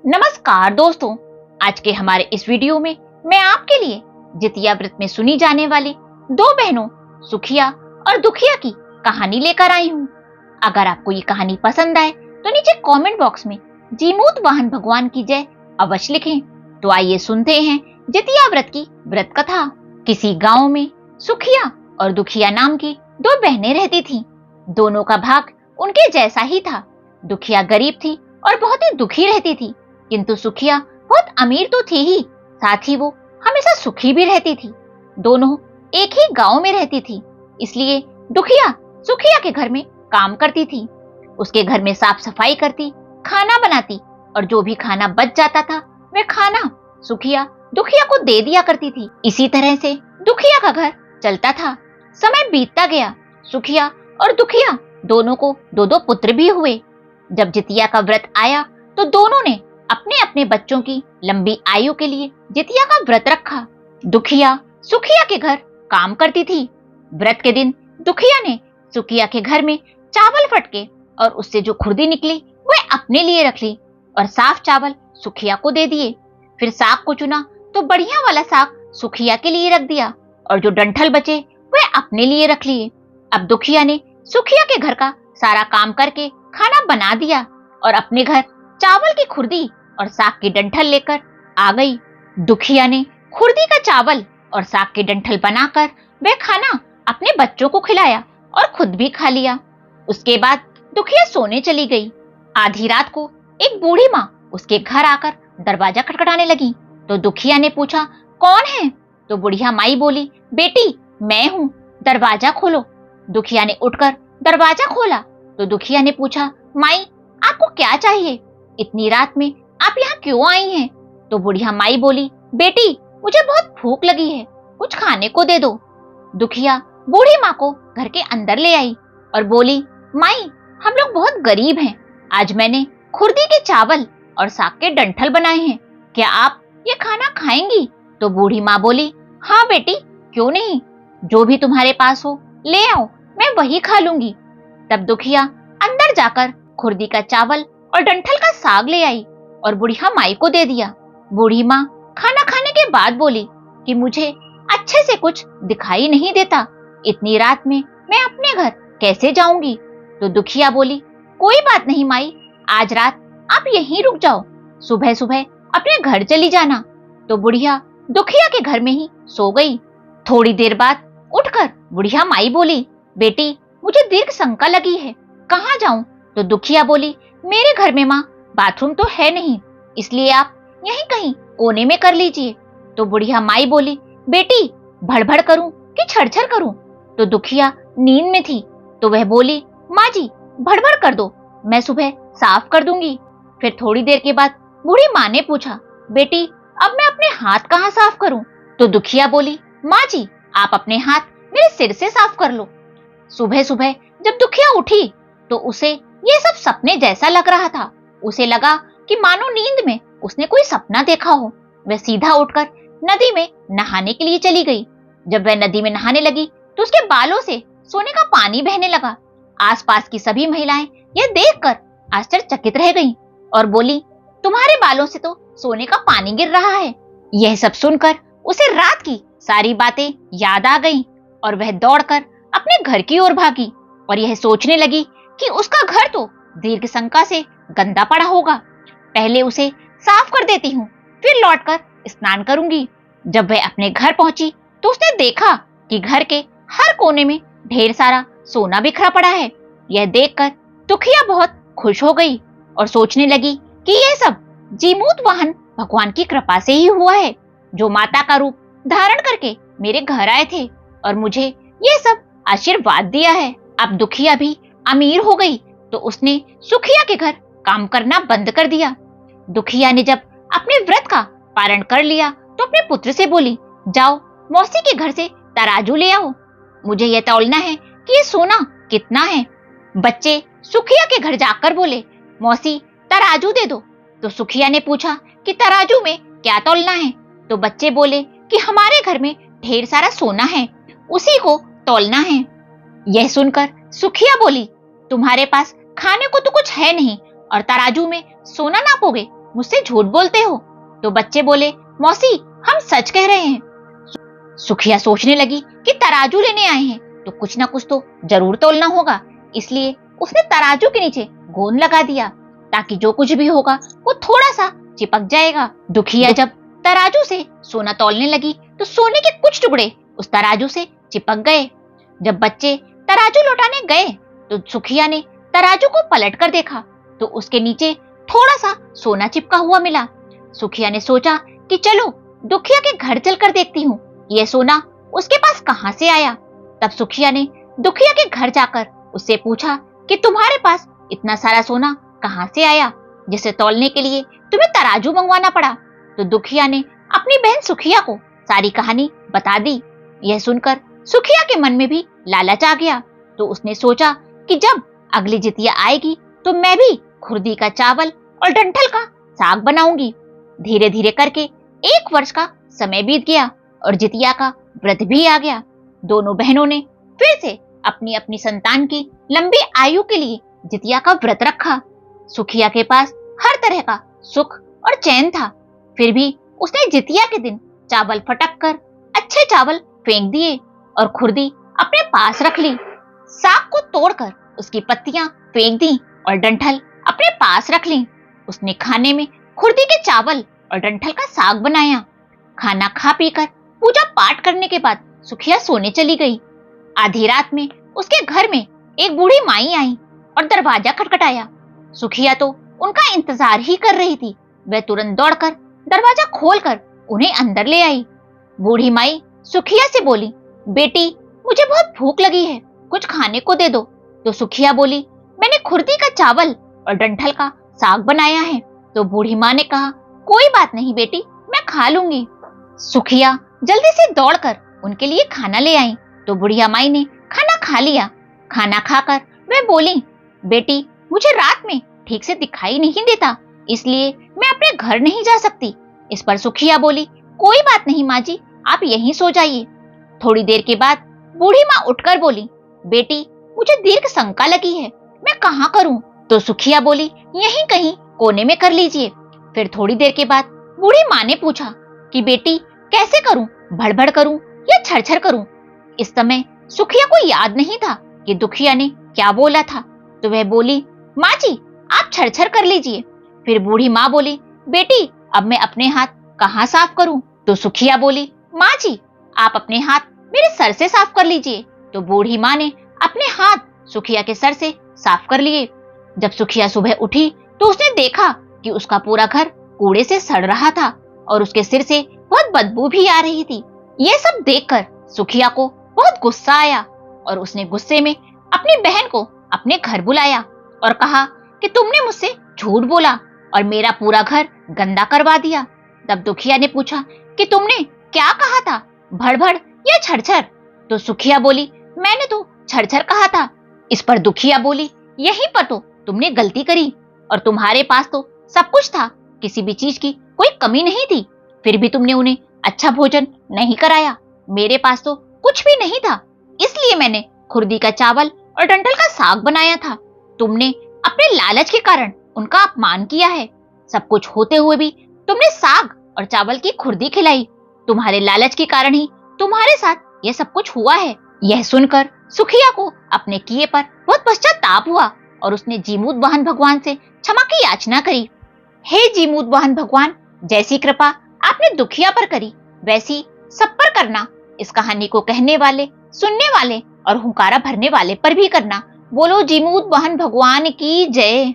नमस्कार दोस्तों, आज के हमारे इस वीडियो में मैं आपके लिए जितिया व्रत में सुनी जाने वाली दो बहनों सुखिया और दुखिया की कहानी लेकर आई हूँ। अगर आपको ये कहानी पसंद आए तो नीचे कमेंट बॉक्स में जीमूत वाहन भगवान की जय अवश्य लिखें। तो आइए सुनते हैं जितिया व्रत की व्रत कथा। किसी गाँव में सुखिया और दुखिया नाम की दो बहनें रहती थीं। दोनों का भाग उनके जैसा ही था। दुखिया गरीब थी और बहुत ही दुखी रहती थी, किंतु सुखिया बहुत अमीर तो थी ही, साथ ही वो हमेशा सुखी भी रहती थी। दोनों एक ही गांव में रहती थी, इसलिए दुखिया सुखिया के घर में काम करती थी। उसके घर में साफ सफाई करती, खाना बनाती और जो भी खाना बच जाता था वह खाना सुखिया दुखिया को दे दिया करती थी। इसी तरह से दुखिया का घर चलता था। समय बीतता गया। सुखिया और दुखिया दोनों को दो दो पुत्र भी हुए। जब जितिया का व्रत आया तो दोनों ने अपने अपने बच्चों की लंबी आयु के लिए जितिया का व्रत रखा। दुखिया सुखिया के घर काम करती थी। व्रत के दिन दुखिया ने सुखिया के घर में चावल फटके और उससे जो खुर्दी निकली वह अपने लिए रख ली और साफ चावल सुखिया को दे दिए। फिर साग को चुना तो बढ़िया वाला साग सुखिया के लिए रख दिया और जो डंठल बचे वह अपने लिए रख लिए। अब दुखिया ने सुखिया के घर का सारा काम करके खाना बना दिया और अपने घर चावल की खुर्दी और साग की डंठल लेकर आ गई। दुखिया ने खुर्दी का चावल और साग की डंठल बनाकर वह खाना अपने बच्चों को खिलाया और खुद भी खा लिया। उसके बाद दुखिया सोने चली गई। आधी रात को एक बूढ़ी माँ उसके घर आकर दरवाजा खटखटाने लगी तो दुखिया ने पूछा, कौन है? तो बुढ़िया माई बोली, बेटी मैं हूँ, दरवाजा खोलो। दुखिया ने उठकर दरवाजा खोला तो दुखिया ने पूछा, माई आपको क्या चाहिए? इतनी रात में आप यहाँ क्यों आई हैं? तो बुढ़िया माई बोली, बेटी मुझे बहुत भूख लगी है, कुछ खाने को दे दो। दुखिया बूढ़ी माँ को घर के अंदर ले आई और बोली, माई हम लोग बहुत गरीब हैं, आज मैंने खुर्दी के चावल और साग के डंठल बनाए हैं, क्या आप ये खाना खाएंगी? तो बूढ़ी माँ बोली, हाँ बेटी क्यों नहीं, जो भी तुम्हारे पास हो ले आओ, मैं वही खा लूंगी। तब दुखिया अंदर जाकर खुर्दी का चावल और डंठल का साग ले आई और बुढ़िया माई को दे दिया। बूढ़ी माँ खाना खाने के बाद बोली कि मुझे अच्छे से कुछ दिखाई नहीं देता, इतनी रात में मैं अपने घर कैसे जाऊंगी? तो दुखिया बोली, कोई बात नहीं माई, आज रात आप यहीं रुक जाओ, सुबह सुबह अपने घर चली जाना। तो बुढ़िया दुखिया के घर में ही सो गई। थोड़ी देर बाद उठकर बुढ़िया माई बोली, बेटी मुझे दीर्घ शंका लगी है, कहाँ जाऊं? तो दुखिया बोली, मेरे घर में माँ बाथरूम तो है नहीं, इसलिए आप यहीं कहीं कोने में कर लीजिए। तो बुढ़िया माई बोली, बेटी भड़भड़ करूं कि छड़छड़ करूं? तो दुखिया नींद में थी तो वह बोली, माँ जी भड़भड़ कर दो, मैं सुबह साफ कर दूंगी। फिर थोड़ी देर के बाद बूढ़ी माँ ने पूछा, बेटी अब मैं अपने हाथ कहाँ साफ करूं? तो दुखिया बोली, माँ जी आप अपने हाथ मेरे सिर से साफ कर लो। सुबह सुबह जब दुखिया उठी तो उसे ये सब सपने जैसा लग रहा था। उसे लगा कि मानो नींद में उसने कोई सपना देखा हो। वह सीधा उठकर नदी में नहाने के लिए चली गई। जब वह नदी में नहाने लगी तो उसके बालों से सोने का पानी बहने लगा। आसपास की सभी महिलाएं यह देखकर आश्चर्यचकित रह गईं और बोली, तुम्हारे बालों से तो सोने का पानी गिर रहा है। यह सब सुनकर उसे रात की सारी बातें याद आ गईं और वह दौड़कर अपने घर की ओर भागी और यह सोचने लगी कि उसका घर तो दीर्घ शंका से गंदा पड़ा होगा, पहले उसे साफ कर देती हूँ, फिर लौटकर स्नान करूंगी। जब वह अपने घर पहुंची तो उसने देखा कि घर के हर कोने में ढेर सारा सोना बिखरा पड़ा है। यह देखकर दुखिया बहुत खुश हो गई और सोचने लगी कि यह सब जीमूत वाहन भगवान की कृपा से ही हुआ है, जो माता का रूप धारण करके मेरे घर आए थे और मुझे ये सब आशीर्वाद दिया है। अब दुखिया भी अमीर हो गई तो उसने सुखिया के घर काम करना बंद कर दिया। दुखिया ने जब अपने व्रत का पारण कर लिया तो अपने पुत्र से बोली, जाओ मौसी के घर से तराजू ले आओ, मुझे यह तौलना है कि ये सोना कितना है। बच्चे सुखिया के घर जाकर बोले, मौसी तराजू दे दो। तो सुखिया ने पूछा कि तराजू में क्या तौलना है? तो बच्चे बोले कि हमारे घर में ढेर सारा सोना है, उसी को तौलना है। यह सुनकर सुखिया बोली, तुम्हारे पास खाने को तो कुछ है नहीं और तराजू में सोना नापोगे, मुझसे झूठ बोलते हो। तो बच्चे बोले, मौसी हम सच कह रहे हैं। सुखिया सोचने लगी कि तराजू लेने आए हैं तो कुछ ना कुछ तो जरूर तोलना होगा, इसलिए उसने तराजू के नीचे गोंद लगा दिया ताकि जो कुछ भी होगा वो थोड़ा सा चिपक जाएगा। दुखिया जब तराजू से सोना तोलने लगी तो सोने के कुछ टुकड़े उस तराजू से चिपक गए। जब बच्चे तराजू लौटाने गए तो सुखिया ने तराजू को पलट कर देखा तो उसके नीचे थोड़ा सा सोना चिपका हुआ मिला। सुखिया ने सोचा कि चलो दुखिया के घर चलकर देखती हूँ यह सोना उसके पास कहाँ से आया। तब सुखिया ने दुखिया के घर जाकर उससे पूछा कि तुम्हारे पास इतना सारा सोना कहाँ से आया जिसे तौलने के लिए तुम्हें तराजू मंगवाना पड़ा। तो दुखिया ने अपनी बहन सुखिया को सारी कहानी बता दी। यह सुनकर सुखिया के मन में भी लालच आ गया तो उसने सोचा कि जब अगली जितिया आएगी तो मैं भी खुरदी का चावल और डंठल का साग बनाऊंगी। धीरे धीरे करके 1 वर्ष का समय बीत गया और जितिया का व्रत भी आ गया। दोनों बहनों ने फिर से अपनी अपनी संतान की लंबी आयु के लिए जितिया का व्रत रखा। सुखिया के पास हर तरह का सुख और चैन था, फिर भी उसने जितिया के दिन चावल फटक कर अच्छे चावल फेंक दिए और खुरदी अपने पास रख ली। साग को तोड़कर उसकी पत्तियां फेंक दी और डंठल अपने पास रख ली। उसने खाने में खुरदी के चावल और डंठल का साग बनाया। खाना खा पीकर पूजा पाठ करने के बाद सुखिया सोने चली गई। आधी रात में उसके घर में एक बूढ़ी माई आई और दरवाजा खटखटाया। सुखिया तो उनका इंतजार ही कर रही थी। वह तुरंत दौड़कर दरवाजा खोलकर उन्हें अंदर ले आई। बूढ़ी माई सुखिया से बोली, बेटी मुझे बहुत भूख लगी है, कुछ खाने को दे दो। तो सुखिया बोली, मैंने खुरदी का चावल और डंठल का साग बनाया है। तो बूढ़ी माँ ने कहा, कोई बात नहीं बेटी, मैं खा लूंगी। सुखिया जल्दी से दौड़कर उनके लिए खाना ले आई तो बुढ़िया माई ने खाना खा लिया। खाना खाकर वह बोली, बेटी मुझे रात में ठीक से दिखाई नहीं देता, इसलिए मैं अपने घर नहीं जा सकती। इस पर सुखिया बोली, कोई बात नहीं माँ जी, आप यहीं सो जाइए। थोड़ी देर के बाद बूढ़ी माँ उठकर बोली, बेटी मुझे दीर्घ शंका लगी है, मैं कहाँ करूं? तो सुखिया बोली, यहीं कहीं कोने में कर लीजिए। फिर थोड़ी देर के बाद बूढ़ी माँ ने पूछा कि बेटी कैसे करूं, भड़बड़ करूं या छरछर करूं? इस समय सुखिया को याद नहीं था कि दुखिया ने क्या बोला था, तो वह बोली, माँ जी आप छरछर कर लीजिए। फिर बूढ़ी माँ बोली, बेटी अब मैं अपने हाथ कहाँ साफ करूं? तो सुखिया बोली, माँ जी आप अपने हाथ मेरे सर से साफ कर लीजिए। तो बूढ़ी माँ ने अपने हाथ सुखिया के सर से साफ कर लिए। जब सुखिया सुबह उठी तो उसने देखा कि उसका पूरा घर कूड़े से सड़ रहा था और उसके सिर से बहुत बदबू भी आ रही थी। ये सब देखकर सुखिया को बहुत गुस्सा आया और उसने गुस्से में अपनी बहन को अपने घर बुलाया और कहा कि तुमने मुझसे झूठ बोला और मेरा पूरा घर गंदा करवा दिया। तब दुखिया ने पूछा कि तुमने क्या कहा था, भड़भड़ या छरछर? तो सुखिया बोली, मैंने तो छरछर कहा था। इस पर दुखिया बोली, यहीं पर तो तुमने गलती करी और तुम्हारे पास तो सब कुछ था, किसी भी चीज की कोई कमी नहीं थी, फिर भी तुमने उन्हें अच्छा भोजन नहीं कराया। मेरे पास तो कुछ भी नहीं था, इसलिए मैंने खुरदी का चावल और डंठल का साग बनाया था। तुमने अपने लालच के कारण उनका अपमान किया है। सब कुछ होते हुए भी तुमने साग और चावल की खुरदी खिलाई। तुम्हारे लालच के कारण ही तुम्हारे साथ यह सब कुछ हुआ है। यह सुनकर सुखिया को अपने किए पर बहुत पश्चाताप हुआ और उसने जीमूत वाहन भगवान से क्षमा की याचना करी। हे जीमूत वाहन भगवान, जैसी कृपा आपने दुखिया पर करी वैसी सब पर करना। इस कहानी को कहने वाले, सुनने वाले और हुंकारा भरने वाले पर भी करना। बोलो जीमूत वाहन भगवान की जय।